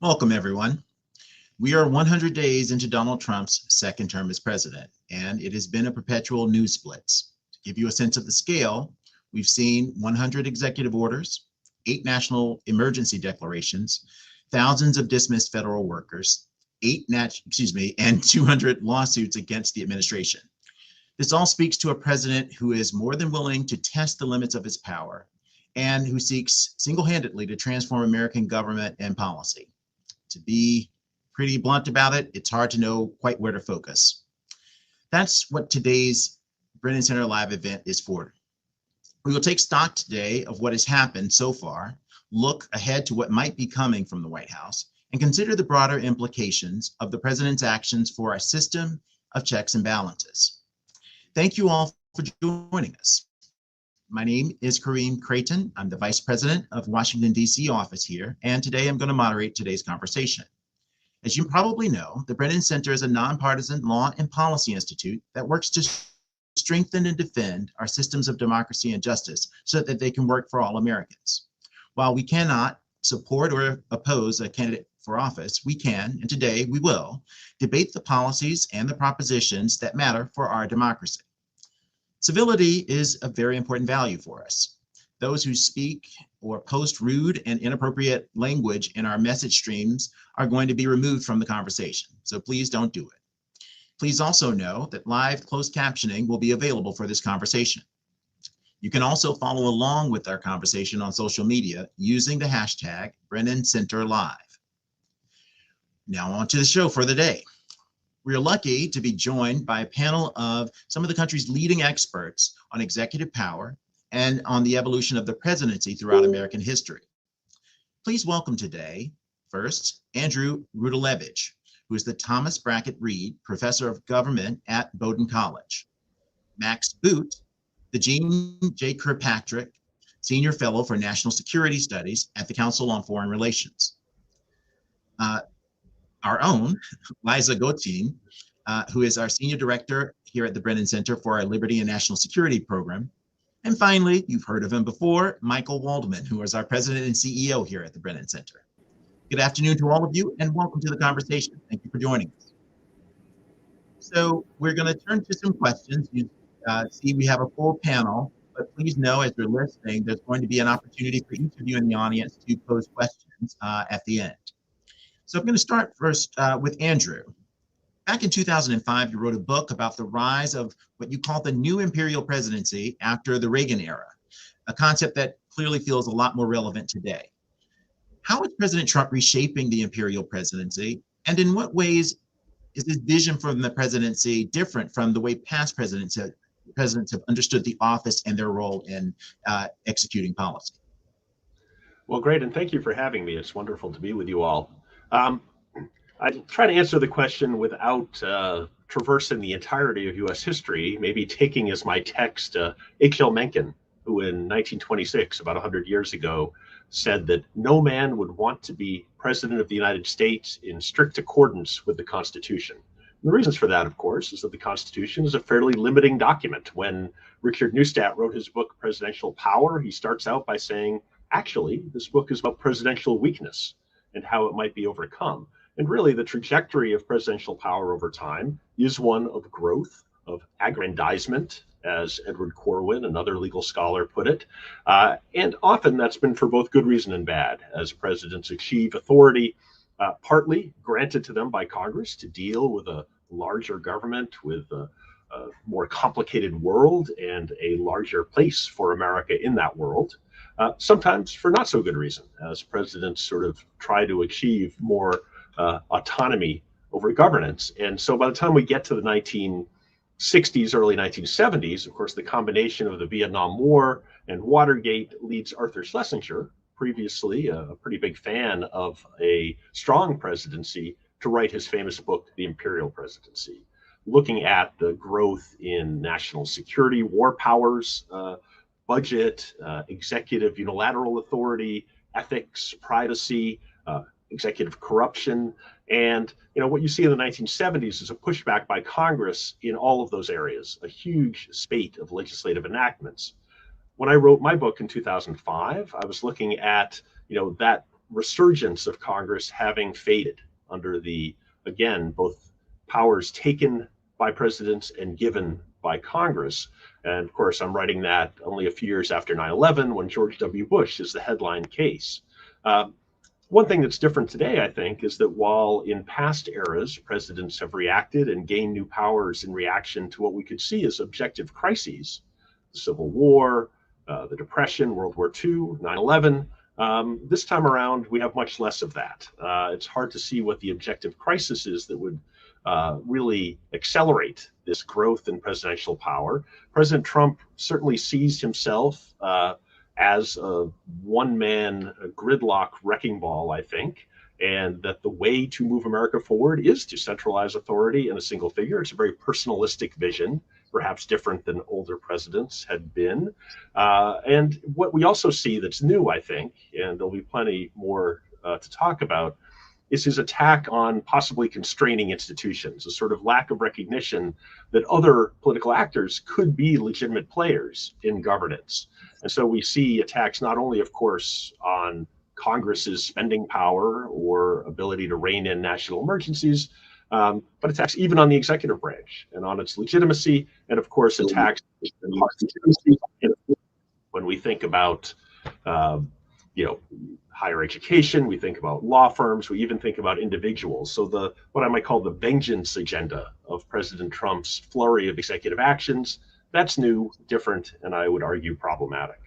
Welcome, everyone. We are 100 days into Donald Trump's second term as president, and it has been a perpetual news blitz. To give you a sense of the scale, we've seen 100 executive orders, 8 national emergency declarations, thousands of dismissed federal workers, and 200 lawsuits against the administration. This all speaks to a president who is more than willing to test the limits of his power and who seeks single-handedly to transform American government and policy. To be pretty blunt about it, it's hard to know quite where to focus. That's what today's Brennan Center Live event is for. We will take stock today of what has happened so far, look ahead to what might be coming from the White House, and consider the broader implications of the president's actions for our system of checks and balances. Thank you all for joining us. My name is Kareem Creighton. I'm the Vice President of Washington, D.C. office here, and today I'm going to moderate today's conversation. As you probably know, the Brennan Center is a nonpartisan law and policy institute that works to strengthen and defend our systems of democracy and justice so that they can work for all Americans. While we cannot support or oppose a candidate for office, we can, and today we will, debate the policies and the propositions that matter for our democracy. Civility is a very important value for us. Those who speak or post rude and inappropriate language in our message streams are going to be removed from the conversation, so please don't do it. Please also know that live closed captioning will be available for this conversation. You can also follow along with our conversation on social media using the hashtag BrennanCenterLive. Now on to the show for the day. We are lucky to be joined by a panel of some of the country's leading experts on executive power and on the evolution of the presidency throughout American history. Please welcome today, first, Andrew Rudalevich, who is the Thomas Brackett Reed Professor of Government at Bowdoin College. Max Boot, the Jean J. Kirkpatrick Senior Fellow for National Security Studies at the Council on Foreign Relations. Our own Liza Gotin, who is our Senior Director here at the Brennan Center for our Liberty and National Security Program. And finally, you've heard of him before, Michael Waldman, who is our President and CEO here at the Brennan Center. Good afternoon to all of you and welcome to the conversation. Thank you for joining us. So we're going to turn to some questions. You see we have a full panel, but please know as you're listening, there's going to be an opportunity for each of you in the audience to pose questions at the end. So I'm going to start first with Andrew. Back in 2005, you wrote a book about the rise of what you call the new imperial presidency after the Reagan era, a concept that clearly feels a lot more relevant today. How is President Trump reshaping the imperial presidency, and in what ways is his vision for the presidency different from the way past presidents have understood the office and their role in executing policy? Well, great, and thank you for having me. It's wonderful to be with you all. I'll try to answer the question without traversing the entirety of U.S. history, maybe taking as my text Achiel Mencken, who in 1926, about 100 years ago, said that no man would want to be president of the United States in strict accordance with the Constitution. And the reasons for that, of course, is that the Constitution is a fairly limiting document. When Richard Neustadt wrote his book, Presidential Power, he starts out by saying, actually, this book is about presidential weakness and how it might be overcome. And really, the trajectory of presidential power over time is one of growth, of aggrandizement, as Edward Corwin, another legal scholar, put it. And often that's been for both good reason and bad, as presidents achieve authority, partly granted to them by Congress to deal with a larger government, with a more complicated world and a larger place for America in that world. Sometimes for not so good reason, as presidents sort of try to achieve more autonomy over governance. And so by the time we get to the 1960s, early 1970s, of course, the combination of the Vietnam War and Watergate leads Arthur Schlesinger, previously a pretty big fan of a strong presidency, to write his famous book, The Imperial Presidency, looking at the growth in national security, war powers, budget, executive unilateral authority, ethics, privacy, executive corruption. And what you see in the 1970s is a pushback by Congress in all of those areas, a huge spate of legislative enactments. When I wrote my book in 2005, I was looking at that resurgence of Congress having faded under the, again, both powers taken by presidents and given by Congress. And of course, I'm writing that only a few years after 9/11, when George W. Bush is the headline case. One thing that's different today, I think, is that while in past eras, presidents have reacted and gained new powers in reaction to what we could see as objective crises, the Civil War, the Depression, World War II, 9/11, this time around, we have much less of that. It's hard to see what the objective crisis is that would really accelerate this growth in presidential power. President Trump certainly sees himself as a one-man gridlock wrecking ball, I think, and that the way to move America forward is to centralize authority in a single figure. It's a very personalistic vision, perhaps different than older presidents had been. And what we also see that's new, I think, and there'll be plenty more to talk about, is his attack on possibly constraining institutions, a sort of lack of recognition that other political actors could be legitimate players in governance. And so we see attacks not only, of course, on Congress's spending power or ability to rein in national emergencies, but attacks even on the executive branch and on its legitimacy, and of course attacks when we think about higher education, we think about law firms, we even think about individuals. So the what I might call the vengeance agenda of President Trump's flurry of executive actions, that's new, different, and I would argue problematic.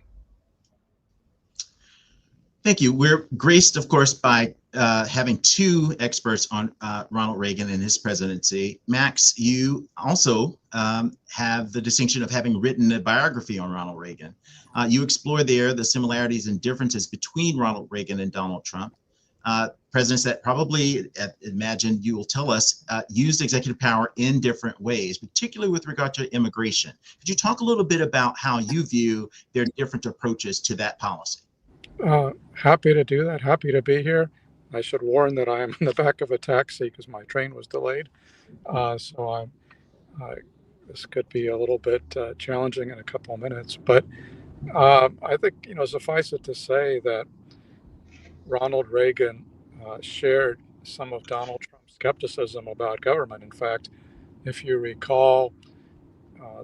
Thank you. We're graced, of course, by having two experts on Ronald Reagan and his presidency. Max, you also have the distinction of having written a biography on Ronald Reagan. You explore there the similarities and differences between Ronald Reagan and Donald Trump. Presidents that probably, imagine you will tell us, used executive power in different ways, particularly with regard to immigration. Could you talk a little bit about how you view their different approaches to that policy? Happy to do that. Happy to be here. I should warn that I am in the back of a taxi because my train was delayed. So this could be a little bit challenging in a couple of minutes. But I think, suffice it to say that Ronald Reagan shared some of Donald Trump's skepticism about government. In fact, if you recall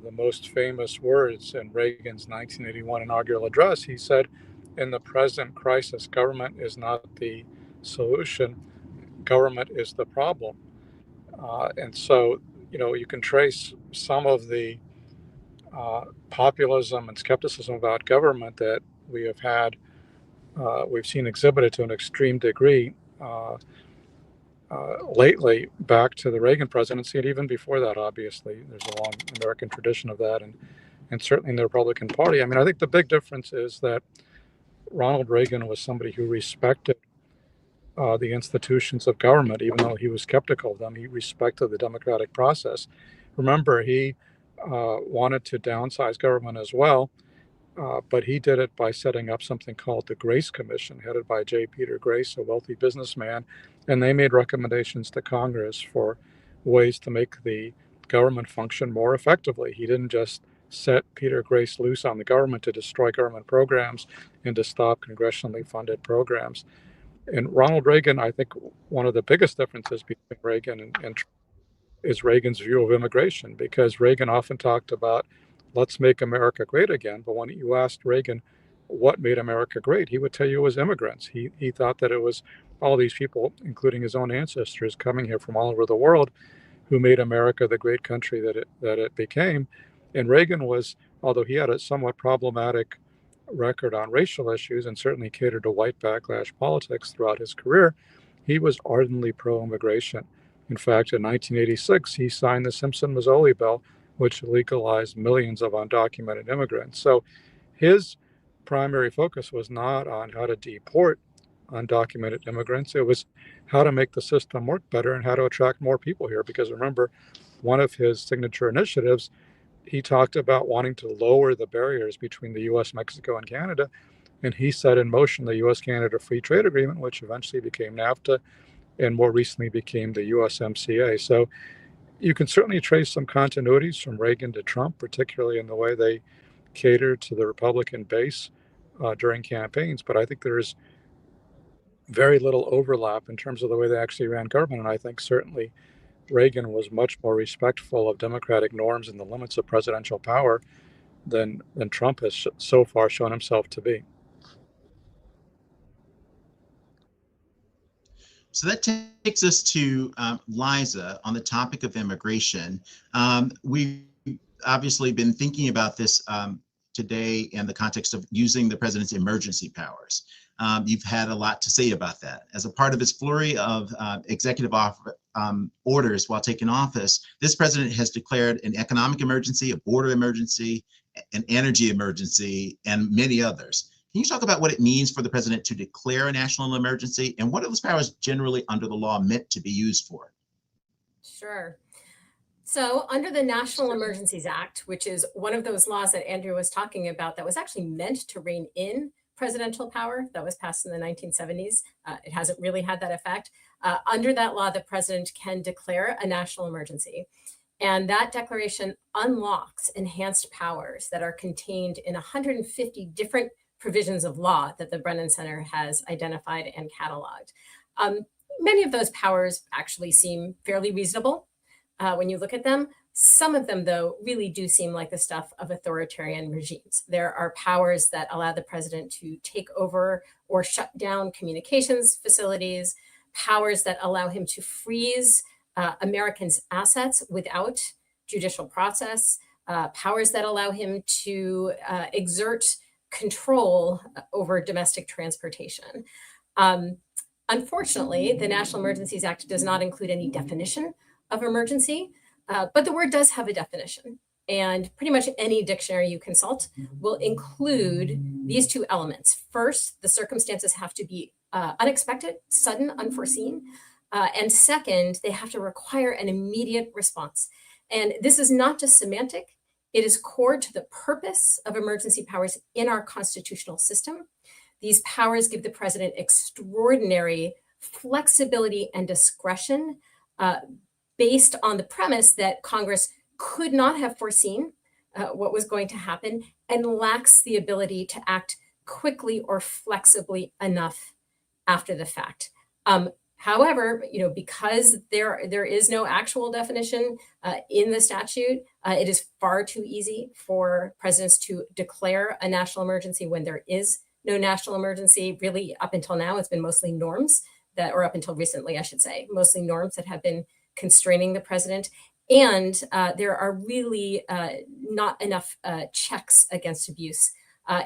the most famous words in Reagan's 1981 inaugural address, he said, "In the present crisis, government is not the solution, government is the problem." And so, you can trace some of the populism and skepticism about government that we have had, we've seen exhibited to an extreme degree lately back to the Reagan presidency, and even before that, obviously. There's a long American tradition of that, and certainly in the Republican Party. I mean, I think the big difference is that Ronald Reagan was somebody who respected the institutions of government, even though he was skeptical of them. He respected the democratic process. Remember, he wanted to downsize government as well, but he did it by setting up something called the Grace Commission, headed by J. Peter Grace, a wealthy businessman, and they made recommendations to Congress for ways to make the government function more effectively. He didn't just set Peter Grace loose on the government to destroy government programs and to stop congressionally funded programs. And Ronald Reagan, I think one of the biggest differences between Reagan and Trump is Reagan's view of immigration, because Reagan often talked about, let's make America great again. But when you asked Reagan what made America great, he would tell you it was immigrants. He thought that it was all these people, including his own ancestors, coming here from all over the world, who made America the great country that it became. And Reagan was, although he had a somewhat problematic record on racial issues and certainly catered to white backlash politics throughout his career, he was ardently pro-immigration. In fact, in 1986, he signed the Simpson-Mazzoli bill, which legalized millions of undocumented immigrants. So his primary focus was not on how to deport undocumented immigrants. It was how to make the system work better and how to attract more people here. Because remember, one of his signature initiatives, he talked about wanting to lower the barriers between the U.S., Mexico, and Canada. And he set in motion the U.S.-Canada Free Trade Agreement, which eventually became NAFTA and more recently became the USMCA. So you can certainly trace some continuities from Reagan to Trump, particularly in the way they catered to the Republican base during campaigns. But I think there's very little overlap in terms of the way they actually ran government. And I think certainly Reagan was much more respectful of democratic norms and the limits of presidential power than Trump has so far shown himself to be. So that takes us to Liza on the topic of immigration. We've obviously been thinking about this today in the context of using the president's emergency powers. You've had a lot to say about that. As a part of his flurry of executive orders while taking office, this president has declared an economic emergency, a border emergency, an energy emergency, and many others. Can you talk about what it means for the president to declare a national emergency, and what are those powers generally under the law meant to be used for? Sure. So under the National Emergencies Act, which is one of those laws that Andrew was talking about that was actually meant to rein in presidential power, that was passed in the 1970s. It hasn't really had that effect. Under that law, the president can declare a national emergency. And that declaration unlocks enhanced powers that are contained in 150 different provisions of law that the Brennan Center has identified and cataloged. Many of those powers actually seem fairly reasonable when you look at them. Some of them, though, really do seem like the stuff of authoritarian regimes. There are powers that allow the president to take over or shut down communications facilities, powers that allow him to freeze Americans' assets without judicial process, powers that allow him to exert control over domestic transportation. Unfortunately, the National Emergencies Act does not include any definition of emergency, but the word does have a definition. And pretty much any dictionary you consult will include these two elements. First, the circumstances have to be unexpected, sudden, unforeseen. And second, they have to require an immediate response. And this is not just semantic. It is core to the purpose of emergency powers in our constitutional system. These powers give the president extraordinary flexibility and discretion based on the premise that Congress could not have foreseen what was going to happen and lacks the ability to act quickly or flexibly enough after the fact. However, because there is no actual definition in the statute, it is far too easy for presidents to declare a national emergency when there is no national emergency. Really, up until now, it's been mostly norms that, or up until recently, I should say, mostly norms that have been constraining the president. And there are really not enough checks against abuse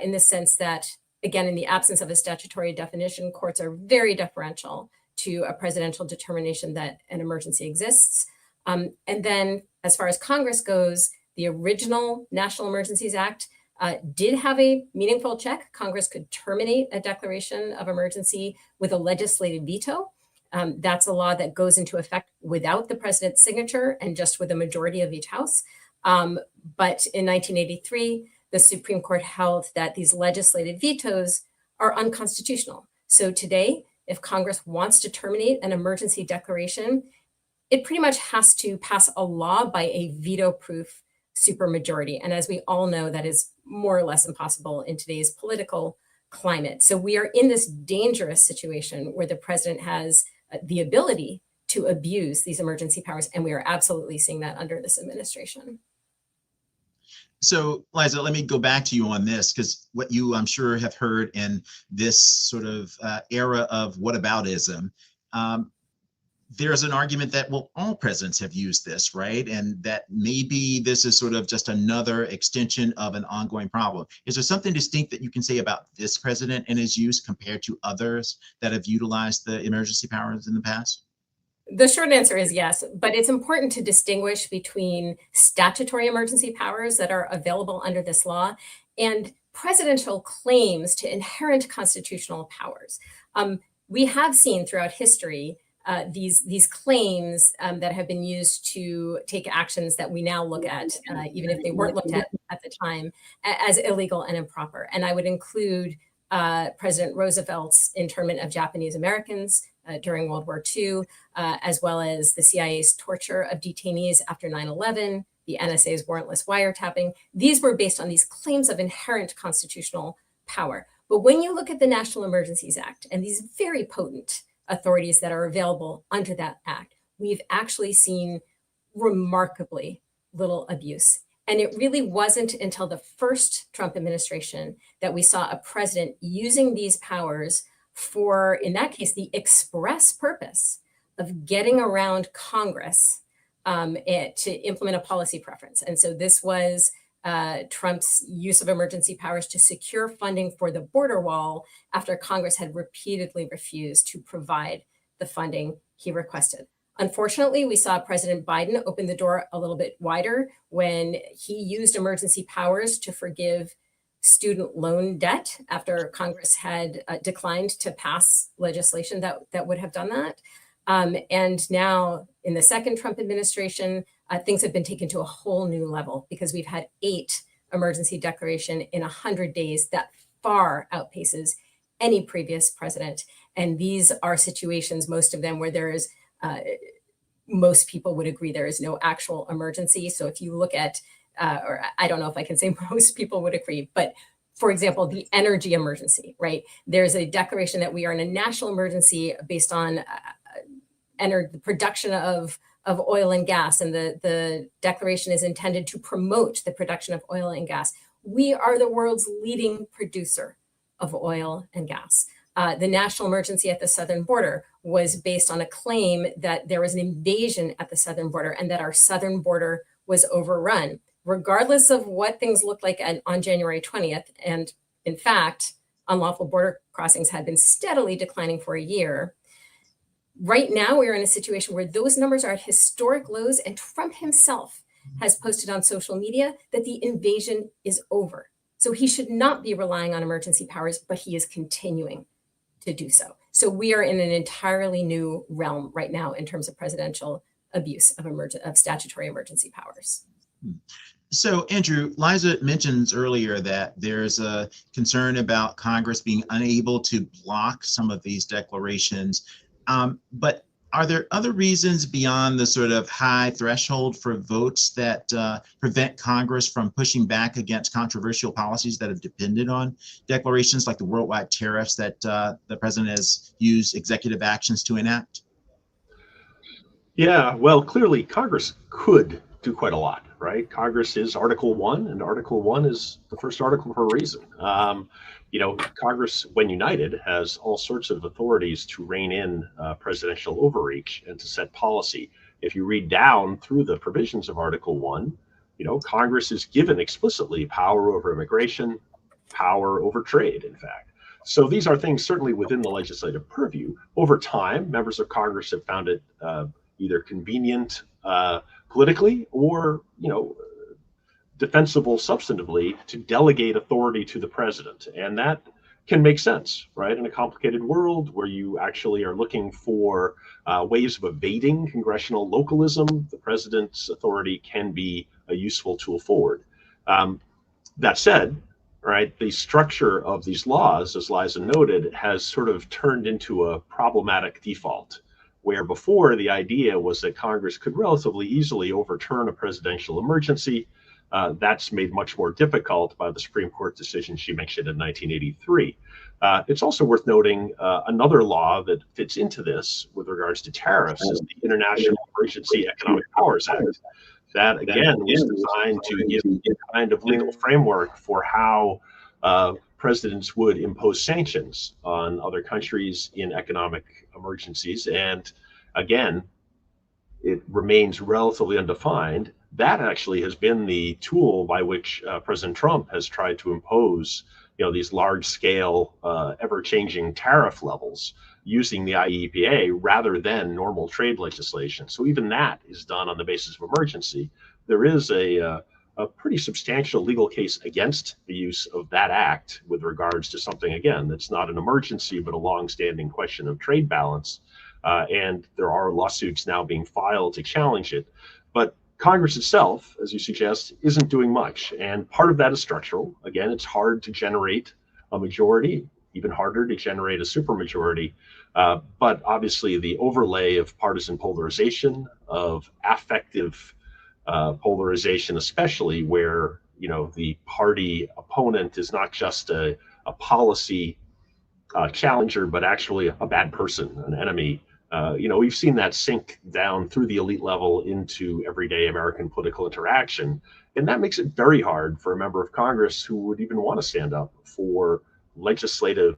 in the sense that, again, in the absence of a statutory definition, courts are very deferential to a presidential determination that an emergency exists. And then as far as Congress goes, the original National Emergencies Act did have a meaningful check. Congress could terminate a declaration of emergency with a legislative veto. That's a law that goes into effect without the president's signature and just with a majority of each house. But in 1983, the Supreme Court held that these legislative vetoes are unconstitutional. So today, if Congress wants to terminate an emergency declaration, it pretty much has to pass a law by a veto-proof supermajority. And as we all know, that is more or less impossible in today's political climate. So we are in this dangerous situation where the president has the ability to abuse these emergency powers. And we are absolutely seeing that under this administration. So, Liza, let me go back to you on this, because what you, I'm sure, have heard in this sort of era of whataboutism, there's an argument that, well, all presidents have used this, right? And that maybe this is sort of just another extension of an ongoing problem. Is there something distinct that you can say about this president and his use compared to others that have utilized the emergency powers in the past? The short answer is yes, but it's important to distinguish between statutory emergency powers that are available under this law and presidential claims to inherent constitutional powers. We have seen throughout history these claims that have been used to take actions that we now look at, even if they weren't looked at the time, as illegal and improper. And I would include President Roosevelt's internment of Japanese Americans during World War II, as well as the CIA's torture of detainees after 9/11, the NSA's warrantless wiretapping. These were based on these claims of inherent constitutional power. But when you look at the National Emergencies Act and these very potent authorities that are available under that act, we've actually seen remarkably little abuse. And it really wasn't until the first Trump administration that we saw a president using these powers for, in that case, the express purpose of getting around Congress to implement a policy preference. And so this was Trump's use of emergency powers to secure funding for the border wall after Congress had repeatedly refused to provide the funding he requested. Unfortunately, we saw President Biden open the door a little bit wider when he used emergency powers to forgive student loan debt after Congress had declined to pass legislation that would have done that. And now in the second Trump administration, things have been taken to a whole new level because we've had 8 emergency declaration in 100 days that far outpaces any previous president. And these are situations, most of them, where there is most people would agree there is no actual emergency. So if you look at, or I don't know if I can say most people would agree, but for example, the energy emergency, right? There's a declaration that we are in a national emergency based on the production of oil and gas, and the declaration is intended to promote the production of oil and gas. We are the world's leading producer of oil and gas. The national emergency at the southern border was based on a claim that there was an invasion at the southern border and that our southern border was overrun, regardless of what things looked like on January 20th. And in fact, unlawful border crossings had been steadily declining for a year. Right now, we are in a situation where those numbers are at historic lows, and Trump himself has posted on social media that the invasion is over. So he should not be relying on emergency powers, but he is continuing to do so. So we are in an entirely new realm right now in terms of presidential abuse of statutory emergency powers. So, Andrew, Liza mentions earlier that there's a concern about Congress being unable to block some of these declarations. But are there other reasons beyond the sort of high threshold for votes that prevent Congress from pushing back against controversial policies that have depended on declarations like the worldwide tariffs that the president has used executive actions to enact? Yeah, well, clearly Congress could do quite a lot, right? Congress is Article 1, and Article 1 is the first article for a reason. Congress, when united, has all sorts of authorities to rein in presidential overreach and to set policy. If you read down through the provisions of Article 1, Congress is given explicitly power over immigration, power over trade, in fact. So these are things certainly within the legislative purview. Over time, members of Congress have found it either convenient politically or, defensible substantively to delegate authority to the president. And that can make sense, right? In a complicated world where you actually are looking for ways of evading congressional localism, the president's authority can be a useful tool forward. That said, right, the structure of these laws, as Liza noted, has sort of turned into a problematic default, where before the idea was that Congress could relatively easily overturn a presidential emergency. That's made much more difficult by the Supreme Court decision she mentioned in 1983. It's also worth noting another law that fits into this with regards to tariffs is the International Emergency Economic Powers Act. That, again, was designed to give a kind of legal framework for how presidents would impose sanctions on other countries in economic emergencies. And again, it remains relatively undefined. That actually has been the tool by which President Trump has tried to impose, these large-scale, ever-changing tariff levels using the IEEPA rather than normal trade legislation. So even that is done on the basis of emergency. There is a pretty substantial legal case against the use of that act with regards to something, again, that's not an emergency, but a long-standing question of trade balance. And there are lawsuits now being filed to challenge it. But Congress itself, as you suggest, isn't doing much. And part of that is structural. Again, it's hard to generate a majority, even harder to generate a supermajority. But obviously the overlay of partisan polarization, of affective polarization, especially where, the party opponent is not just a a policy challenger, but actually a bad person, an enemy. We've seen that sink down through the elite level into everyday American political interaction. And that makes it very hard for a member of Congress who would even want to stand up for legislative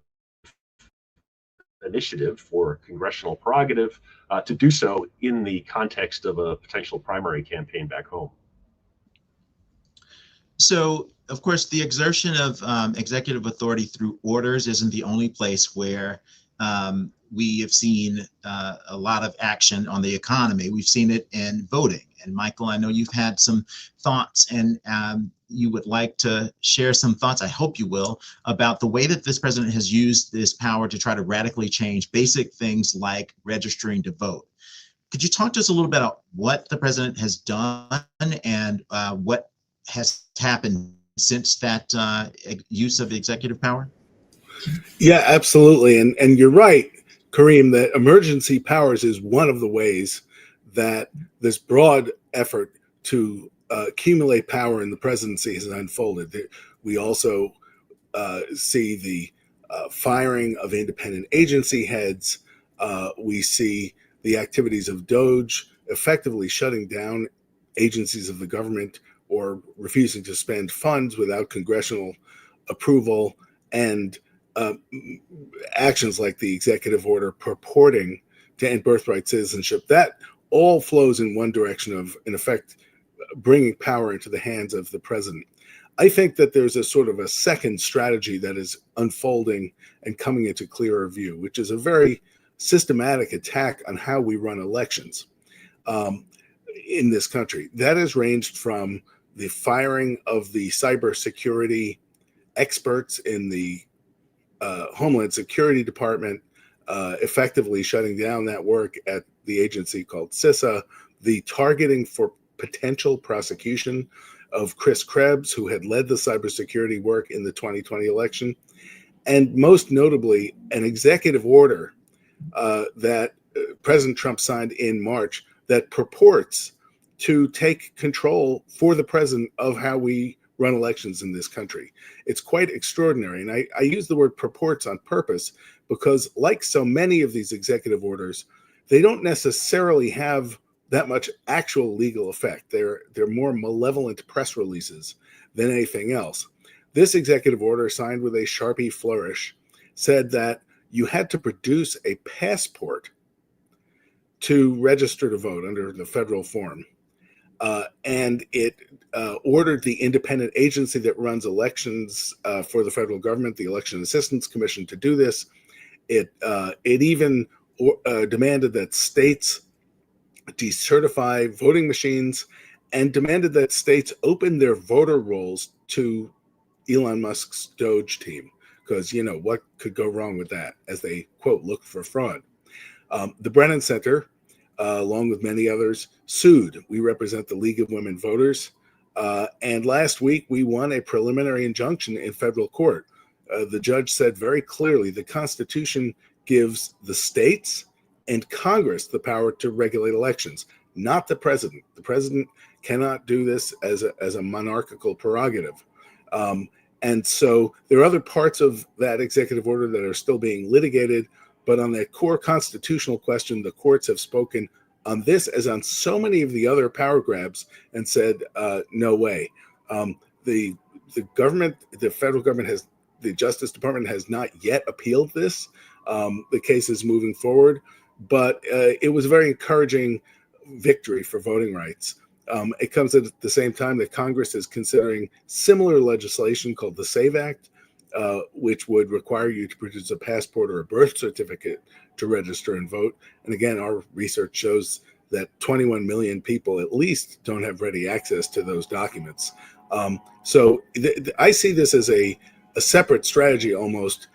initiative, for congressional prerogative, to do so in the context of a potential primary campaign back home. So, of course, the exertion of executive authority through orders isn't the only place where we have seen a lot of action on the economy. We've seen it in voting. And Michael, I know you've had some thoughts, and you would like to share some thoughts, I hope you will, about the way that this president has used this power to try to radically change basic things like registering to vote. Could you talk to us a little bit about what the president has done and what has happened since that use of executive power? Yeah, absolutely. And you're right, Kareem, that emergency powers is one of the ways that this broad effort to accumulate power in the presidency has unfolded. We also see the firing of independent agency heads. We see the activities of DOJ effectively shutting down agencies of the government or refusing to spend funds without congressional approval, and actions like the executive order purporting to end birthright citizenship. That all flows in one direction of, in effect, bringing power into the hands of the president. I think that there's a sort of a second strategy that is unfolding and coming into clearer view, which is a very systematic attack on how we run elections in this country. That has ranged from the firing of the cybersecurity experts in the Homeland Security Department, effectively shutting down that work at the agency called CISA, the targeting for potential prosecution of Chris Krebs, who had led the cybersecurity work in the 2020 election, and most notably, an executive order that President Trump signed in March that purports to take control for the president of how we run elections in this country. It's quite extraordinary. And I use the word purports on purpose because, like so many of these executive orders, they don't necessarily have that much actual legal effect. They're more malevolent press releases than anything else. This executive order, signed with a Sharpie flourish, said that you had to produce a passport to register to vote under the federal form. And it ordered the independent agency that runs elections for the federal government, the Election Assistance Commission, to do this. It even demanded that states decertify voting machines and demanded that states open their voter rolls to Elon Musk's DOJ team, because, you know, what could go wrong with that, as they, quote, look for fraud. The Brennan Center, along with many others, sued. We represent the League of Women Voters. And last week, we won a preliminary injunction in federal court. The judge said very clearly the Constitution gives the states and Congress the power to regulate elections, not the president. The president cannot do this as a monarchical prerogative. And so there are other parts of that executive order that are still being litigated. But on that core constitutional question, the courts have spoken on this as on so many of the other power grabs and said, no way. The government, the federal government the Justice Department has not yet appealed this. The case is moving forward, but it was a very encouraging victory for voting rights. It comes at the same time that Congress is considering similar legislation called the SAVE Act, which would require you to produce a passport or a birth certificate to register and vote. And again, our research shows that 21 million people at least don't have ready access to those documents. So I see this as a separate strategy almost,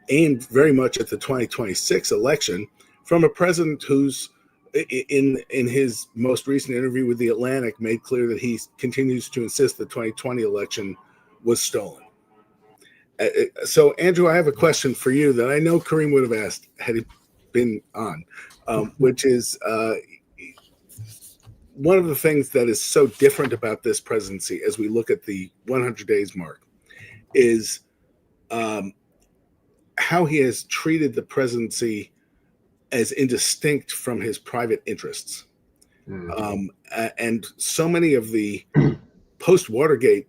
aimed very much at the 2026 election, from a president who's in his most recent interview with The Atlantic made clear that he continues to insist the 2020 election was stolen. So, Andrew, I have a question for you that I know Kareem would have asked had he been on, which is one of the things that is so different about this presidency as we look at the 100 days mark is how he has treated the presidency as indistinct from his private interests. And so many of the post-Watergate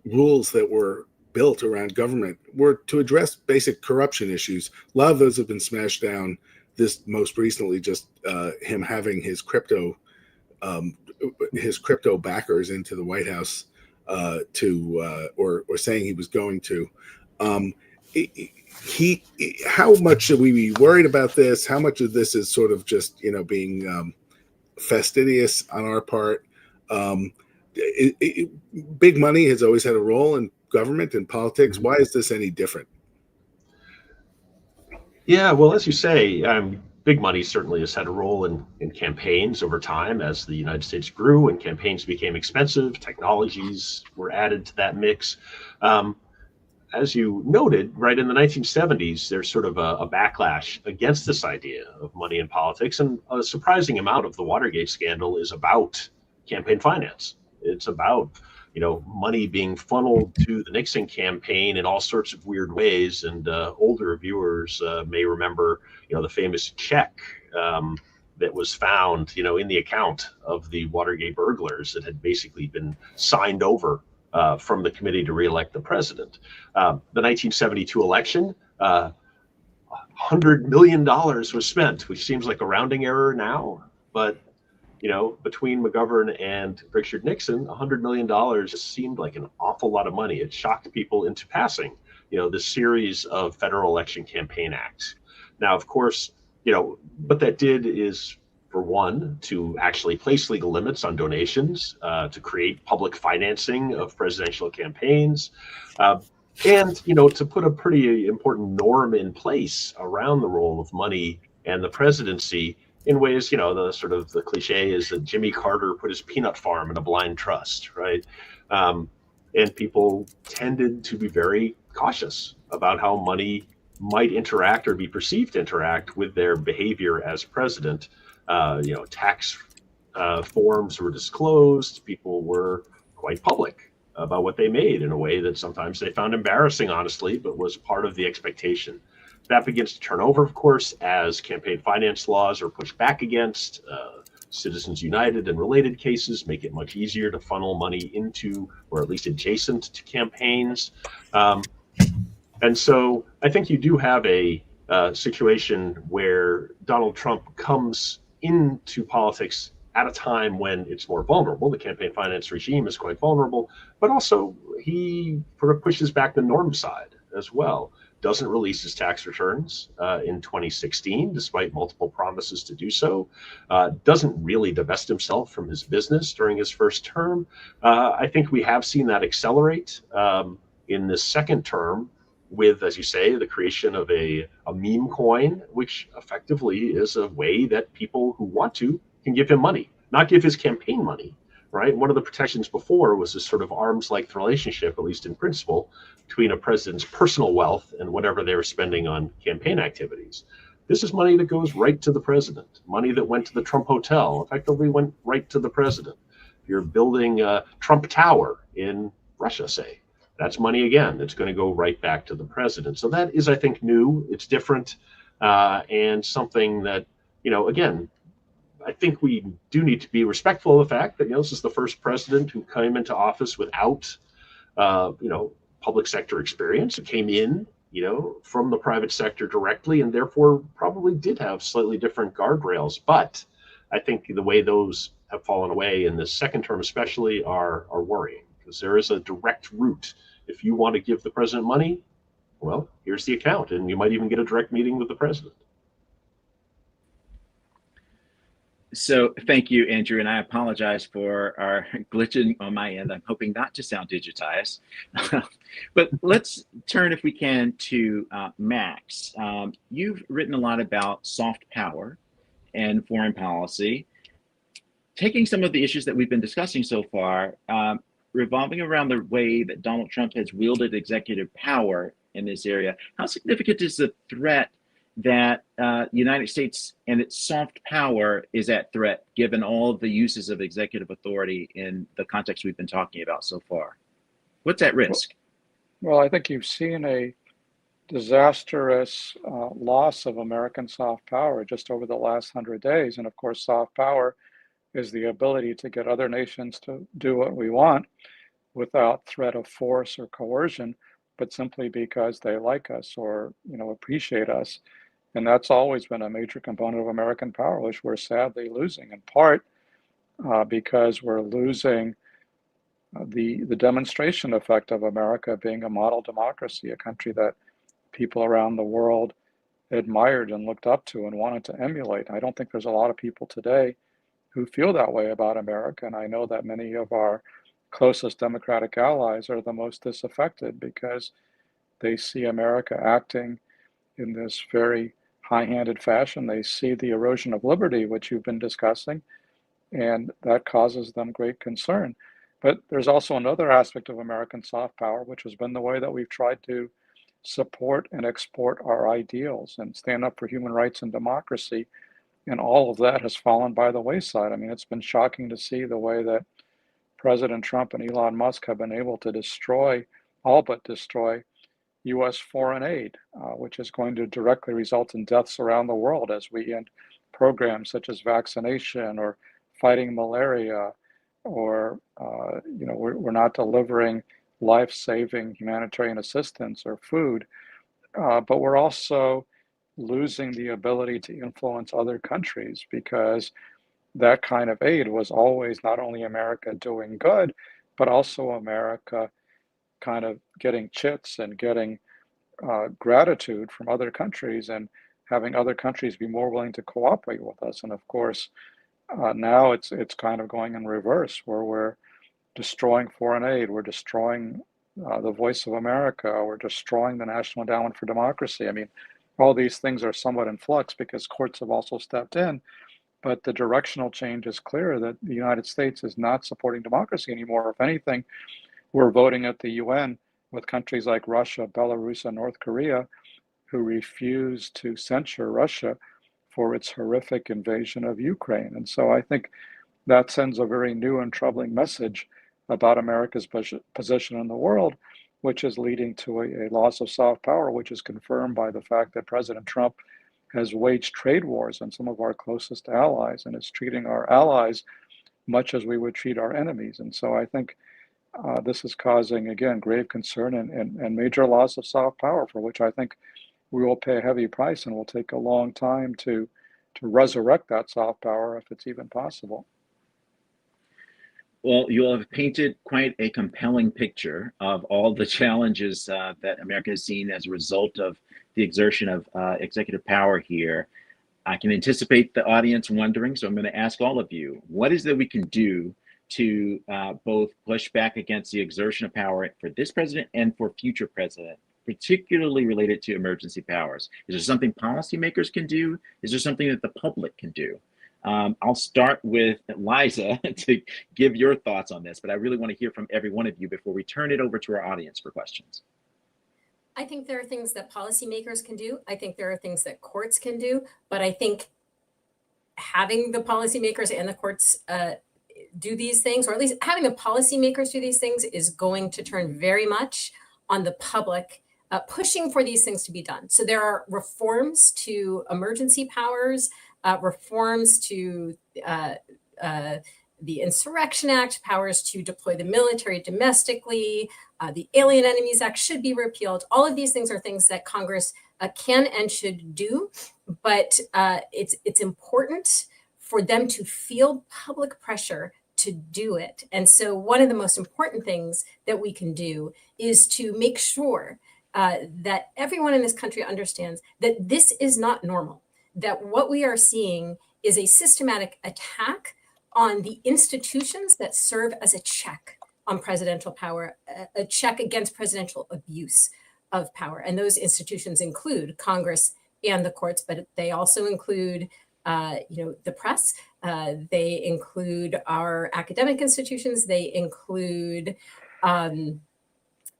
rules that were built around government were to address basic corruption issues. A lot of those have been smashed down. This most recently, just him having his crypto backers into the White House or saying he was going to. How much should we be worried about this? How much of this is sort of just being fastidious on our part? Big money has always had a role in government and politics. Why is this any different? Yeah, well, as you say, big money certainly has had a role in campaigns over time as the United States grew and campaigns became expensive. Technologies were added to that mix. As you noted, right in the 1970s, there's sort of a backlash against this idea of money in politics. And a surprising amount of the Watergate scandal is about campaign finance. It's about, money being funneled to the Nixon campaign in all sorts of weird ways. And older viewers may remember, the famous check that was found, in the account of the Watergate burglars that had basically been signed over from the committee to reelect the president. The 1972 election, $100 million was spent, which seems like a rounding error now, but between McGovern and Richard Nixon, $100 million just seemed like an awful lot of money. It shocked people into passing, this series of federal election campaign acts. Now, of course, what that did is, for one, to actually place legal limits on donations, to create public financing of presidential campaigns, and, to put a pretty important norm in place around the role of money and the presidency in ways, the cliche is that Jimmy Carter put his peanut farm in a blind trust, right? And people tended to be very cautious about how money might interact or be perceived to interact with their behavior as president. Tax forms were disclosed. People were quite public about what they made in a way that sometimes they found embarrassing, honestly, but was part of the expectation. That begins to turn over, of course, as campaign finance laws are pushed back against. Citizens United and related cases make it much easier to funnel money into, or at least adjacent to, campaigns. And so I think you do have a situation where Donald Trump comes into politics at a time when it's more vulnerable. The campaign finance regime is quite vulnerable, but also he sort of pushes back the norm side as well. Doesn't release his tax returns in 2016, despite multiple promises to do so. Doesn't really divest himself from his business during his first term. I think we have seen that accelerate in this second term with, as you say, the creation of a meme coin, which effectively is a way that people who want to can give him money, not give his campaign money, right? One of the protections before was this sort of arms-length relationship, at least in principle, between a president's personal wealth and whatever they were spending on campaign activities. This is money that goes right to the president, money that went to the Trump Hotel, effectively went right to the president. If you're building a Trump Tower in Russia, say, that's money again that's going to go right back to the president. So that is, I think, new. It's different, and something that, again, I think we do need to be respectful of the fact that, this is the first president who came into office without, public sector experience. It came in, from the private sector directly, and therefore probably did have slightly different guardrails. But I think the way those have fallen away in this second term especially are worrying, because there is a direct route. If you want to give the president money, well, here's the account, and you might even get a direct meeting with the president. So thank you, Andrew, and I apologize for our glitching on my end. I'm hoping not to sound digitized. But let's turn, if we can, to Max. You've written a lot about soft power and foreign policy. Taking some of the issues that we've been discussing so far, revolving around the way that Donald Trump has wielded executive power in this area, how significant is the threat that the United States and its soft power is at threat, given all of the uses of executive authority in the context we've been talking about so far? What's at risk? Well, I think you've seen a disastrous loss of American soft power just over the last 100 days. And of course, soft power is the ability to get other nations to do what we want without threat of force or coercion, but simply because they like us or appreciate us. And that's always been a major component of American power, which we're sadly losing, in part because we're losing the demonstration effect of America being a model democracy, a country that people around the world admired and looked up to and wanted to emulate. I don't think there's a lot of people today who feel that way about America. And I know that many of our closest democratic allies are the most disaffected because they see America acting in this very high-handed fashion. They see the erosion of liberty, which you've been discussing, and that causes them great concern. But there's also another aspect of American soft power, which has been the way that we've tried to support and export our ideals and stand up for human rights and democracy. And all of that has fallen by the wayside. I mean, it's been shocking to see the way that President Trump and Elon Musk have been able to all but destroy US foreign aid, which is going to directly result in deaths around the world as we end programs such as vaccination or fighting malaria, or we're not delivering life-saving humanitarian assistance or food, but we're also losing the ability to influence other countries because that kind of aid was always not only America doing good, but also America kind of getting chits and getting gratitude from other countries and having other countries be more willing to cooperate with us. And of course, now it's kind of going in reverse, where we're destroying foreign aid, we're destroying the Voice of America, we're destroying the National Endowment for Democracy. I mean, all these things are somewhat in flux because courts have also stepped in, but the directional change is clear that the United States is not supporting democracy anymore. If anything, we're voting at the UN with countries like Russia, Belarus, and North Korea, who refuse to censure Russia for its horrific invasion of Ukraine. And so I think that sends a very new and troubling message about America's position in the world, which is leading to a loss of soft power, which is confirmed by the fact that President Trump has waged trade wars on some of our closest allies and is treating our allies much as we would treat our enemies. And so I think this is causing, again, grave concern and major loss of soft power, for which I think we will pay a heavy price and will take a long time to resurrect that soft power if it's even possible. Well, you all have painted quite a compelling picture of all the challenges that America has seen as a result of the exertion of executive power here. I can anticipate the audience wondering, so I'm going to ask all of you, what is that we can do to both push back against the exertion of power for this president and for future president, particularly related to emergency powers? Is there something policymakers can do? Is there something that the public can do? I'll start with Liza to give your thoughts on this, but I really want to hear from every one of you before we turn it over to our audience for questions. I think there are things that policymakers can do. I think there are things that courts can do, but I think having the policymakers and the courts do these things, or at least having the policymakers do these things, is going to turn very much on the public pushing for these things to be done. So there are reforms to emergency powers, reforms to the Insurrection Act, powers to deploy the military domestically, the Alien Enemies Act should be repealed. All of these things are things that Congress can and should do, but it's important for them to feel public pressure to do it. And so one of the most important things that we can do is to make sure that everyone in this country understands that this is not normal, that what we are seeing is a systematic attack on the institutions that serve as a check on presidential power, a check against presidential abuse of power. And those institutions include Congress and the courts, but they also include the press, they include our academic institutions, they include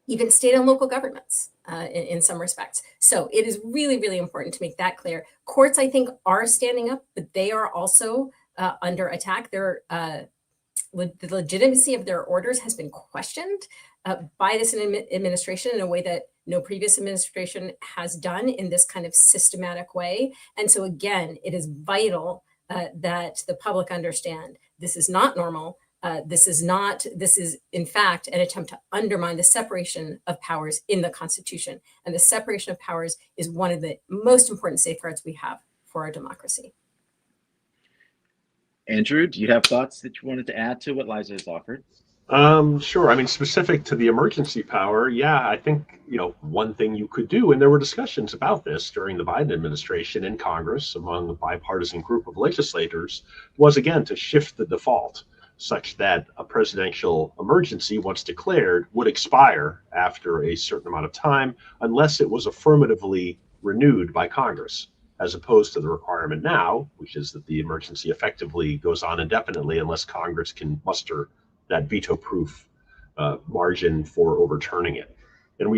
even state and local governments in some respects. So it is really, really important to make that clear. Courts, I think, are standing up, but they are also under attack. The legitimacy of their orders has been questioned by this administration in a way that no previous administration has done in this kind of systematic way. And so again, it is vital that the public understand this is not normal. This is in fact an attempt to undermine the separation of powers in the Constitution. And the separation of powers is one of the most important safeguards we have for our democracy. Andrew, do you have thoughts that you wanted to add to what Liza has offered? Sure. I mean, specific to the emergency power, yeah, I think, one thing you could do, and there were discussions about this during the Biden administration in Congress among a bipartisan group of legislators, was again to shift the default such that a presidential emergency, once declared, would expire after a certain amount of time unless it was affirmatively renewed by Congress, as opposed to the requirement now, which is that the emergency effectively goes on indefinitely unless Congress can muster that veto-proof margin for overturning it. And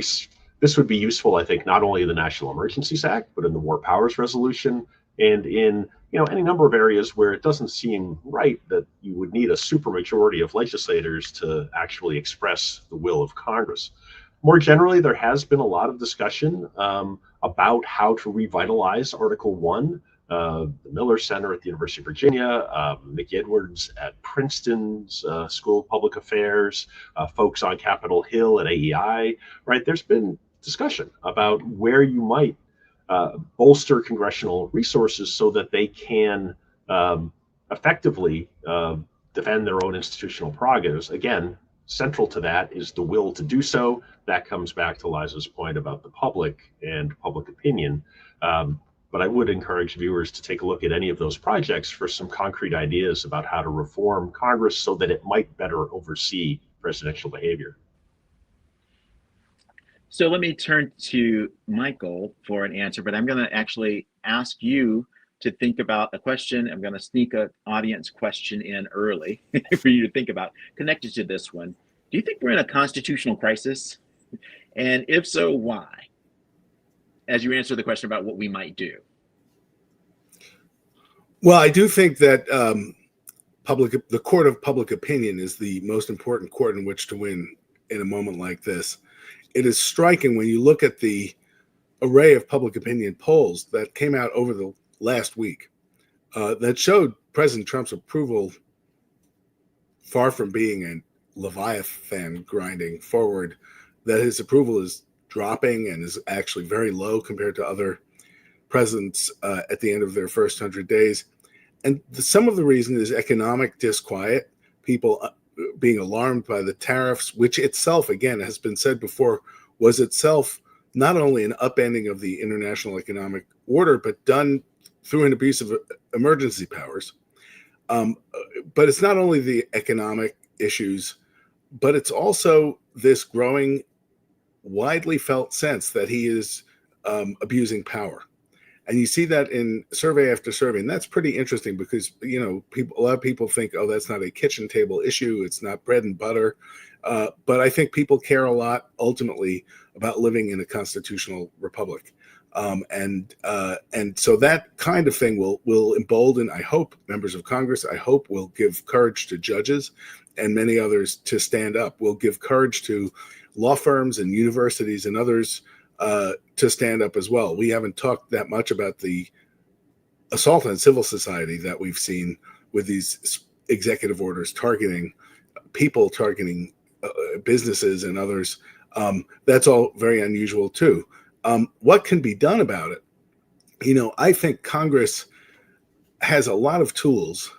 this would be useful, I think, not only in the National Emergencies Act, but in the War Powers Resolution and in any number of areas where it doesn't seem right that you would need a supermajority of legislators to actually express the will of Congress. More generally, there has been a lot of discussion about how to revitalize Article 1. The Miller Center at the University of Virginia, Mick Edwards at Princeton's School of Public Affairs, folks on Capitol Hill at AEI, right? There's been discussion about where you might bolster congressional resources so that they can effectively defend their own institutional prerogatives. Again, central to that is the will to do so. That comes back to Liza's point about the public and public opinion. But I would encourage viewers to take a look at any of those projects for some concrete ideas about how to reform Congress so that it might better oversee presidential behavior. So let me turn to Michael for an answer, but I'm going to actually ask you to think about a question. I'm going to sneak an audience question in early for you to think about, connected to this one. Do you think we're in a constitutional crisis? And if so, why? As you answer the question about what we might do. Well, I do think that the court of public opinion is the most important court in which to win in a moment like this. It is striking when you look at the array of public opinion polls that came out over the last week that showed President Trump's approval far from being a Leviathan grinding forward, that his approval is dropping and is actually very low compared to other presidents at the end of their first 100 days. And some of the reason is economic disquiet, people being alarmed by the tariffs, which itself, again, has been said before, was itself not only an upending of the international economic order, but done through an abuse of emergency powers. But it's not only the economic issues, but it's also this growing widely felt sense that he is abusing power. And you see that in survey after survey. And that's pretty interesting because, a lot of people think, oh, that's not a kitchen table issue. It's not bread and butter. But I think people care a lot ultimately about living in a constitutional republic. And so that kind of thing will embolden, I hope, members of Congress. I hope will give courage to judges and many others to stand up. Will give courage to law firms and universities and others to stand up as well. We haven't talked that much about the assault on civil society that we've seen with these executive orders targeting people, targeting businesses and others. That's all very unusual too. What can be done about it? I think Congress has a lot of tools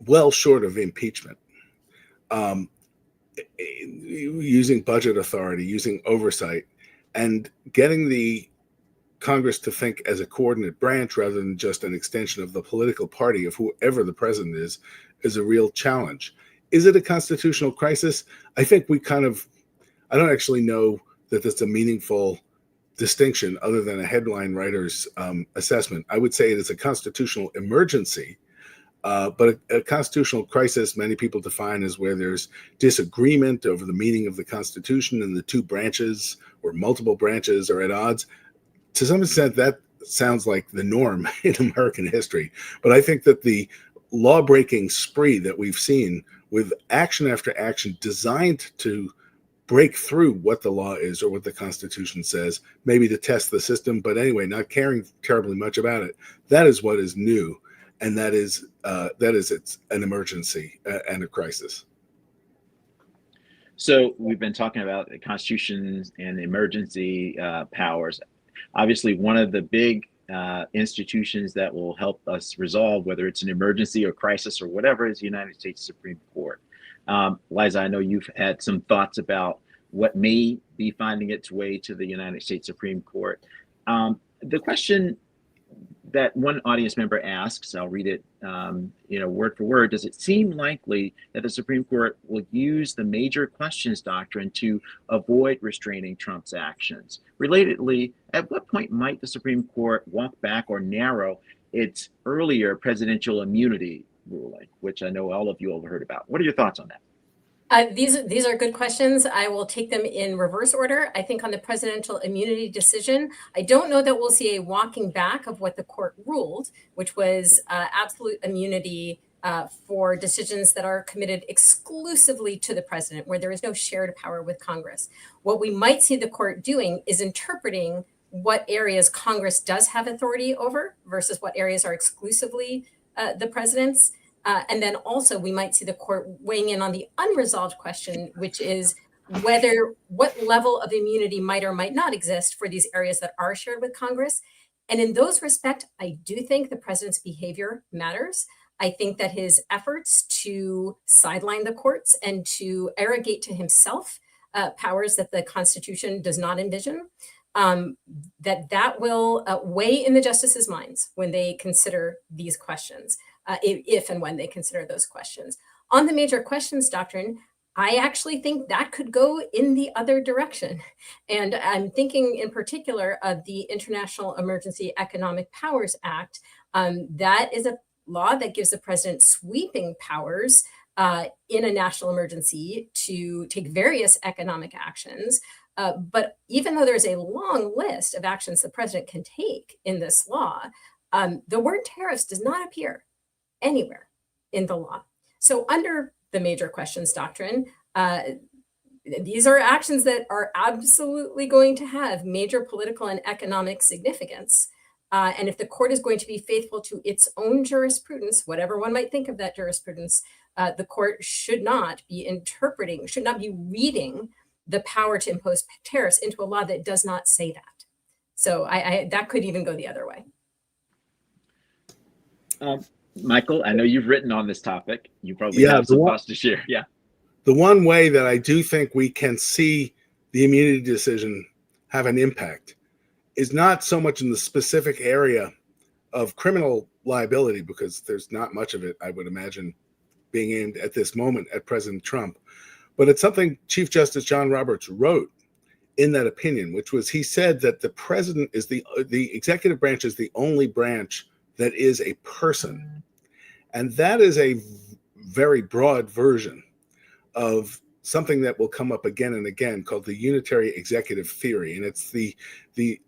well short of impeachment. Using budget authority, using oversight, and getting the Congress to think as a coordinate branch rather than just an extension of the political party of whoever the president is a real challenge. Is it a constitutional crisis? I think I don't actually know that that's a meaningful distinction other than a headline writer's assessment. I would say it is a constitutional emergency. But a constitutional crisis, many people define as where there's disagreement over the meaning of the Constitution and the two branches or multiple branches are at odds. To some extent, that sounds like the norm in American history. But I think that the law-breaking spree that we've seen with action after action designed to break through what the law is or what the Constitution says, maybe to test the system, but anyway, not caring terribly much about it. That is what is new, and that is it's an emergency and a crisis. So we've been talking about the Constitution and the emergency powers. Obviously, one of the big institutions that will help us resolve whether it's an emergency or crisis or whatever is the United States Supreme Court. Liza, I know you've had some thoughts about what may be finding its way to the United States Supreme Court. The question that one audience member asks, I'll read it, word for word. Does it seem likely that the Supreme Court will use the major questions doctrine to avoid restraining Trump's actions? Relatedly, at what point might the Supreme Court walk back or narrow its earlier presidential immunity ruling, which I know all of you have heard about? What are your thoughts on that? These are good questions. I will take them in reverse order. I think on the presidential immunity decision, I don't know that we'll see a walking back of what the court ruled, which was absolute immunity for decisions that are committed exclusively to the president, where there is no shared power with Congress. What we might see the court doing is interpreting what areas Congress does have authority over versus what areas are exclusively the president's. And then also we might see the court weighing in on the unresolved question, which is what level of immunity might or might not exist for these areas that are shared with Congress. And in those respects, I do think the president's behavior matters. I think that his efforts to sideline the courts and to arrogate to himself powers that the Constitution does not envision, that will weigh in the justices' minds when they consider these questions. If and when they consider those questions. On the major questions doctrine, I actually think that could go in the other direction. And I'm thinking in particular of the International Emergency Economic Powers Act. That is a law that gives the president sweeping powers in a national emergency to take various economic actions. But even though there's a long list of actions the president can take in this law, the word tariffs does not appear anywhere in the law. So under the major questions doctrine, these are actions that are absolutely going to have major political and economic significance. And if the court is going to be faithful to its own jurisprudence, whatever one might think of that jurisprudence, the court should not be reading the power to impose tariffs into a law that does not say that. So that could even go the other way. Michael, I know you've written on this topic. You probably have some thoughts to share. Yeah. The one way that I do think we can see the immunity decision have an impact is not so much in the specific area of criminal liability, because there's not much of it, I would imagine, being aimed at this moment at President Trump. But it's something Chief Justice John Roberts wrote in that opinion, which was, he said that the president is the executive branch is the only branch that is a person. And that is a very broad version of something that will come up again and again called the unitary executive theory. And it's the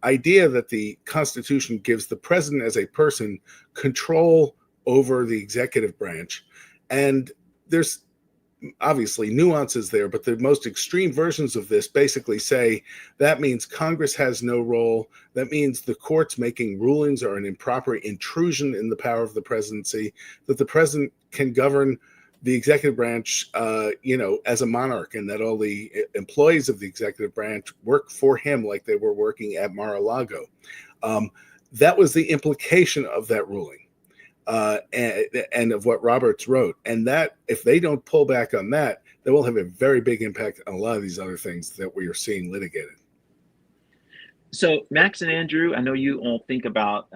idea that the Constitution gives the president as a person control over the executive branch. And there's obviously nuances there, but the most extreme versions of this basically say that means Congress has no role. That means the courts making rulings are an improper intrusion in the power of the presidency, that the president can govern the executive branch, as a monarch, and that all the employees of the executive branch work for him like they were working at Mar-a-Lago. That was the implication of that ruling. And of what Roberts wrote. And that if they don't pull back on that, they will have a very big impact on a lot of these other things that we are seeing litigated. So Max and Andrew, I know you all think about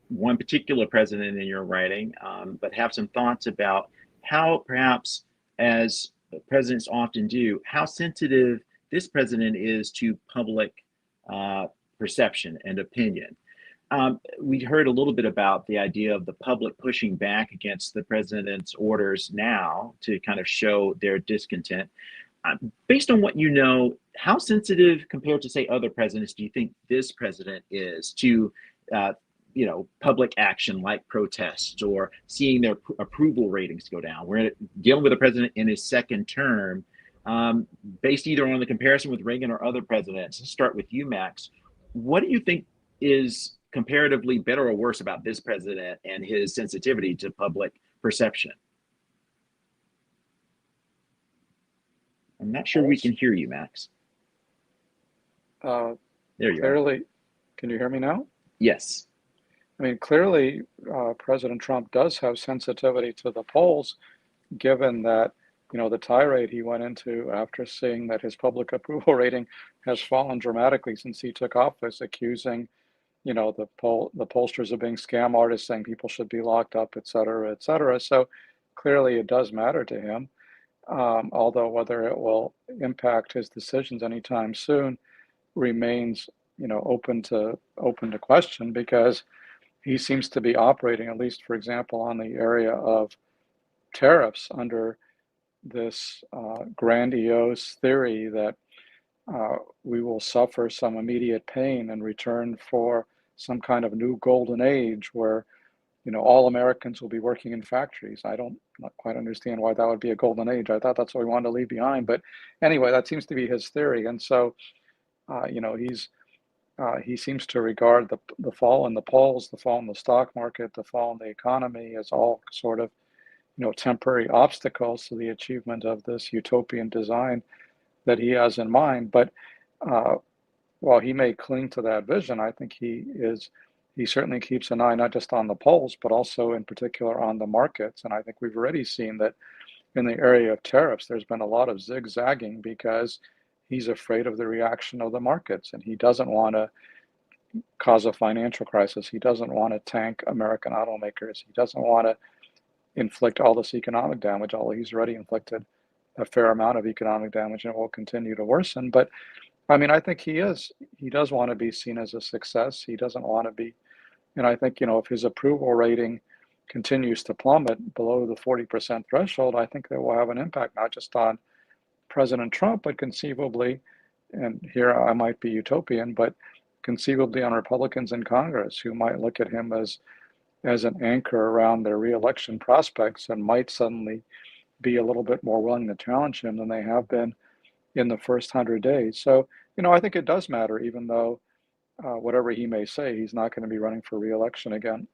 one particular president in your writing, but have some thoughts about how, perhaps as presidents often do, how sensitive this president is to public perception and opinion. We heard a little bit about the idea of the public pushing back against the president's orders now to kind of show their discontent. Based on what you know, how sensitive compared to, say, other presidents do you think this president is to, public action like protests or seeing their approval ratings go down? We're dealing with a president in his second term. based either on the comparison with Reagan or other presidents. Let's start with you, Max. What do you think is comparatively better or worse about this president and his sensitivity to public perception? I'm not sure we can hear you, Max. There you are. Clearly, can you hear me now? Yes. I mean, clearly, President Trump does have sensitivity to the polls, given that, you know, the tirade he went into after seeing that his public approval rating has fallen dramatically since he took office, accusing, you know, the pollsters of being scam artists, saying people should be locked up, et cetera, et cetera. So clearly it does matter to him. Although whether it will impact his decisions anytime soon remains, you know, open to question, because he seems to be operating, at least for example, on the area of tariffs, under this grandiose theory that we will suffer some immediate pain in return for some kind of new golden age where, you know, all Americans will be working in factories. I don't not quite understand why that would be a golden age. I thought that's what we wanted to leave behind. But anyway, that seems to be his theory. And so, you know, he seems to regard the fall in the polls, the fall in the stock market, the fall in the economy as all sort of, you know, temporary obstacles to the achievement of this utopian design that he has in mind. But while he may cling to that vision, I think he certainly keeps an eye not just on the polls, but also in particular on the markets. And I think we've already seen that in the area of tariffs, there's been a lot of zigzagging because he's afraid of the reaction of the markets, and he doesn't want to cause a financial crisis. He doesn't want to tank American automakers. He doesn't want to inflict all this economic damage, although he's already inflicted a fair amount of economic damage and it will continue to worsen. But I mean, I think he does want to be seen as a success. He doesn't want to be, and I think, you know, if his approval rating continues to plummet below the 40% threshold, I think that will have an impact, not just on President Trump, but conceivably, and here I might be utopian, but conceivably on Republicans in Congress who might look at him as an anchor around their reelection prospects and might suddenly be a little bit more willing to challenge him than they have been in the first 100 days. So, you know, I think it does matter, even though whatever he may say, he's not going to be running for reelection again.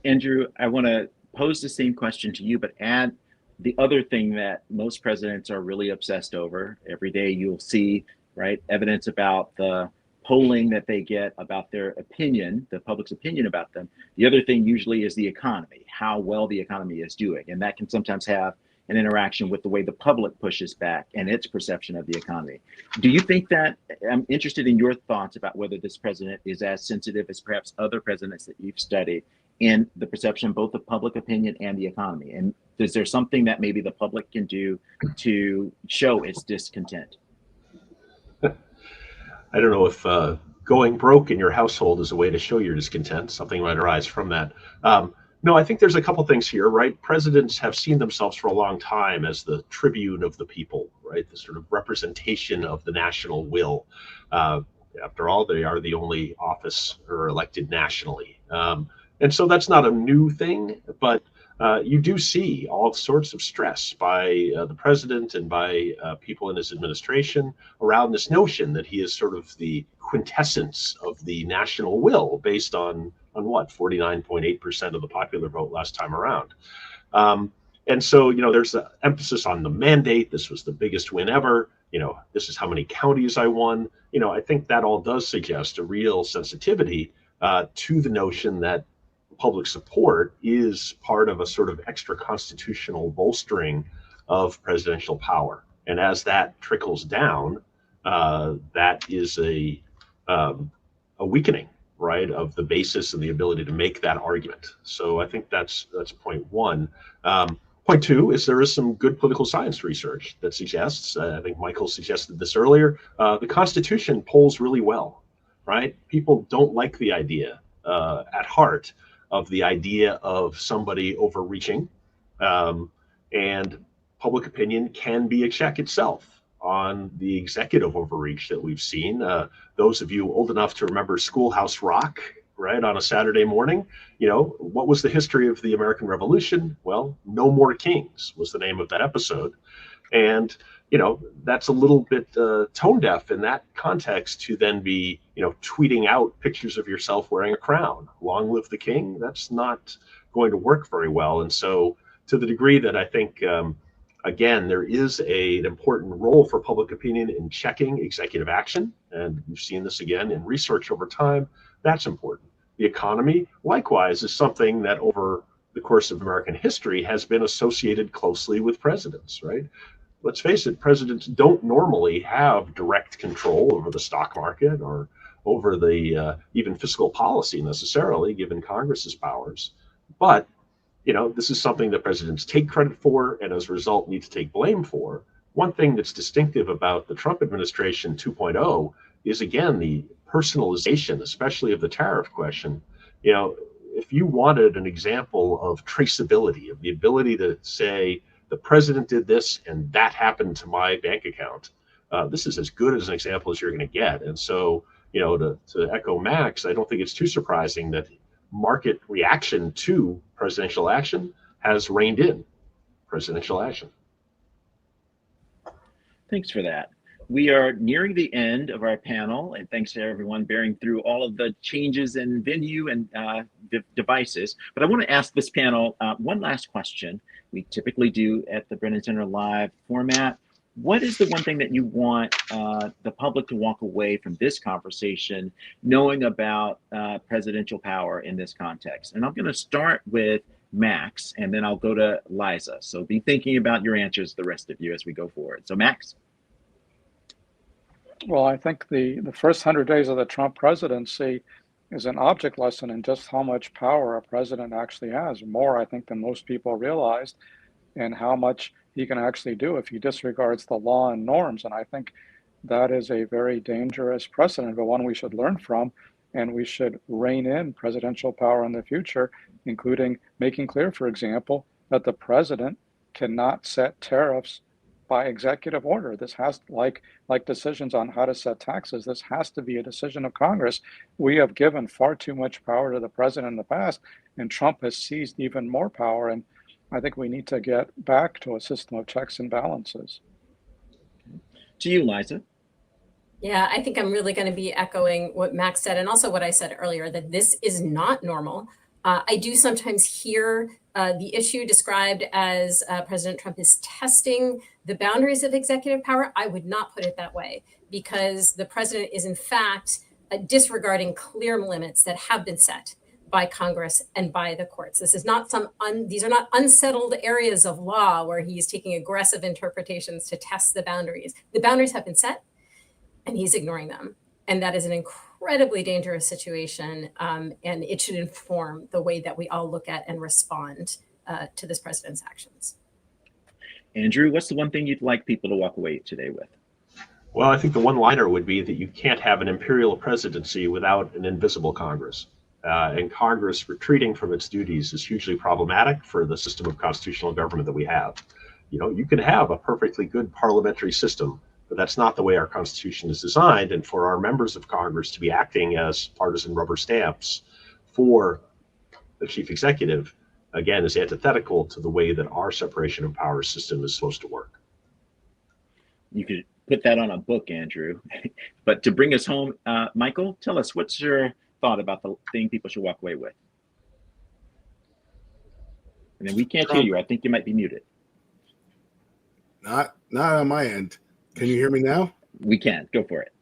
Andrew, I want to pose the same question to you, but add the other thing that most presidents are really obsessed over. Every day you'll see, right, evidence about the polling that they get about their opinion, the public's opinion about them. The other thing usually is the economy, how well the economy is doing. And that can sometimes have an interaction with the way the public pushes back and its perception of the economy. Do you think that, I'm interested in your thoughts about whether this president is as sensitive as perhaps other presidents that you've studied in the perception both of public opinion and the economy? And is there something that maybe the public can do to show its discontent? I don't know if going broke in your household is a way to show your discontent. Something might arise from that. No, I think there's a couple things here, right? Presidents have seen themselves for a long time as the tribune of the people, right? The sort of representation of the national will. After all, they are the only office or elected nationally. And so that's not a new thing, but you do see all sorts of stress by the president and by people in his administration around this notion that he is sort of the quintessence of the national will based on what, 49.8% of the popular vote last time around. And so, you know, there's the emphasis on the mandate. This was the biggest win ever. You know, this is how many counties I won. You know, I think that all does suggest a real sensitivity to the notion that public support is part of a sort of extra constitutional bolstering of presidential power. And as that trickles down, that is a weakening, right, of the basis and the ability to make that argument. So I think that's point one. Point two is there is some good political science research that suggests, I think Michael suggested this earlier, the Constitution polls really well, right? People don't like the idea at heart of the idea of somebody overreaching, and public opinion can be a check itself on the executive overreach that we've seen. Those of you old enough to remember Schoolhouse Rock, right, on a Saturday morning, you know, what was the history of the American Revolution? Well, No More Kings was the name of that episode. And, that's a little bit tone deaf in that context to then be, tweeting out pictures of yourself wearing a crown. Long live the king. That's not going to work very well. And so, to the degree that I think, again, there is an important role for public opinion in checking executive action. And we've seen this again in research over time. That's important. The economy, likewise, is something that over the course of American history has been associated closely with presidents, right? Let's face it, presidents don't normally have direct control over the stock market or over the even fiscal policy necessarily, given Congress's powers. But this is something that presidents take credit for and as a result need to take blame for. One thing that's distinctive about the Trump administration 2.0 is, again, the personalization, especially of the tariff question. If you wanted an example of traceability, of the ability to say, the president did this and that happened to my bank account, this is as good as an example as you're going to get. And so, to echo Max, I don't think it's too surprising that market reaction to presidential action has reined in presidential action. Thanks for that. We are nearing the end of our panel, and thanks to everyone bearing through all of the changes in venue and devices. But I want to ask this panel one last question. We typically do at the Brennan Center Live format. What is the one thing that you want the public to walk away from this conversation knowing about presidential power in this context? And I'm going to start with Max, and then I'll go to Liza. So be thinking about your answers, the rest of you, as we go forward. So Max? Well, I think the first 100 days of the Trump presidency is an object lesson in just how much power a president actually has, more, I think, than most people realized, and how much he can actually do if he disregards the law and norms. And I think that is a very dangerous precedent, but one we should learn from, and we should rein in presidential power in the future, including making clear, for example, that the president cannot set tariffs by executive order. This has, like decisions on how to set taxes, this has to be a decision of Congress. We have given far too much power to the president in the past, and Trump has seized even more power. And I think we need to get back to a system of checks and balances. To you, Liza. Yeah, I think I'm really going to be echoing what Max said, and also what I said earlier, that this is not normal. I do sometimes hear the issue described as President Trump is testing the boundaries of executive power. I would not put it that way, because the president is in fact disregarding clear limits that have been set by Congress and by the courts. This is not these are not unsettled areas of law where he's taking aggressive interpretations to test the boundaries. The boundaries have been set and he's ignoring them. And that is an incredibly dangerous situation. And it should inform the way that we all look at and respond to this president's actions. Andrew, what's the one thing you'd like people to walk away today with? Well, I think the one-liner would be that you can't have an imperial presidency without an invisible Congress. And Congress retreating from its duties is hugely problematic for the system of constitutional government that we have. You can have a perfectly good parliamentary system, but that's not the way our Constitution is designed. And for our members of Congress to be acting as partisan rubber stamps for the chief executive, again, is antithetical to the way that our separation of powers system is supposed to work. You could put that on a book, Andrew. But to bring us home, Michael, tell us, what's your thought about the thing people should walk away with? And then we can't hear you. I think you might be muted. Not on my end. Can you hear me now? We can. Go for it.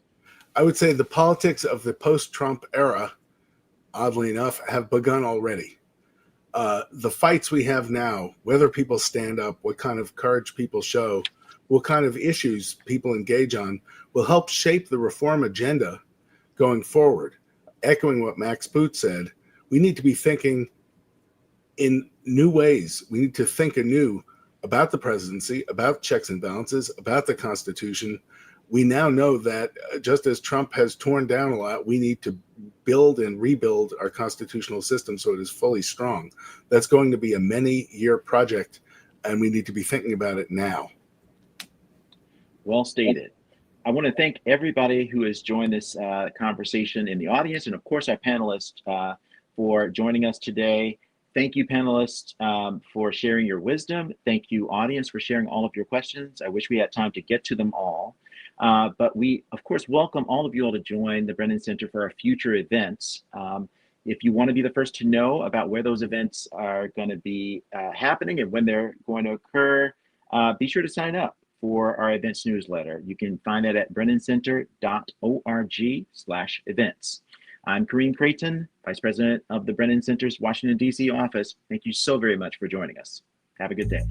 I would say the politics of the post-Trump era, oddly enough, have begun already. The fights we have now, whether people stand up, what kind of courage people show, what kind of issues people engage on, will help shape the reform agenda going forward. Echoing what Max Boot said, we need to be thinking in new ways. We need to think anew about the presidency, about checks and balances, about the Constitution. We now know that just as Trump has torn down a lot, we need to build and rebuild our constitutional system so it is fully strong. That's going to be a many-year project, and we need to be thinking about it now. Well stated. I want to thank everybody who has joined this conversation in the audience, and of course our panelists for joining us today. Thank you, panelists, for sharing your wisdom. Thank you, audience, for sharing all of your questions. I wish we had time to get to them all. But we, of course, welcome all of you all to join the Brennan Center for our future events. If you want to be the first to know about where those events are going to be happening and when they're going to occur, be sure to sign up for our events newsletter. You can find that at brennancenter.org/events. I'm Kareem Creighton, Vice President of the Brennan Center's Washington, D.C. office. Thank you so very much for joining us. Have a good day.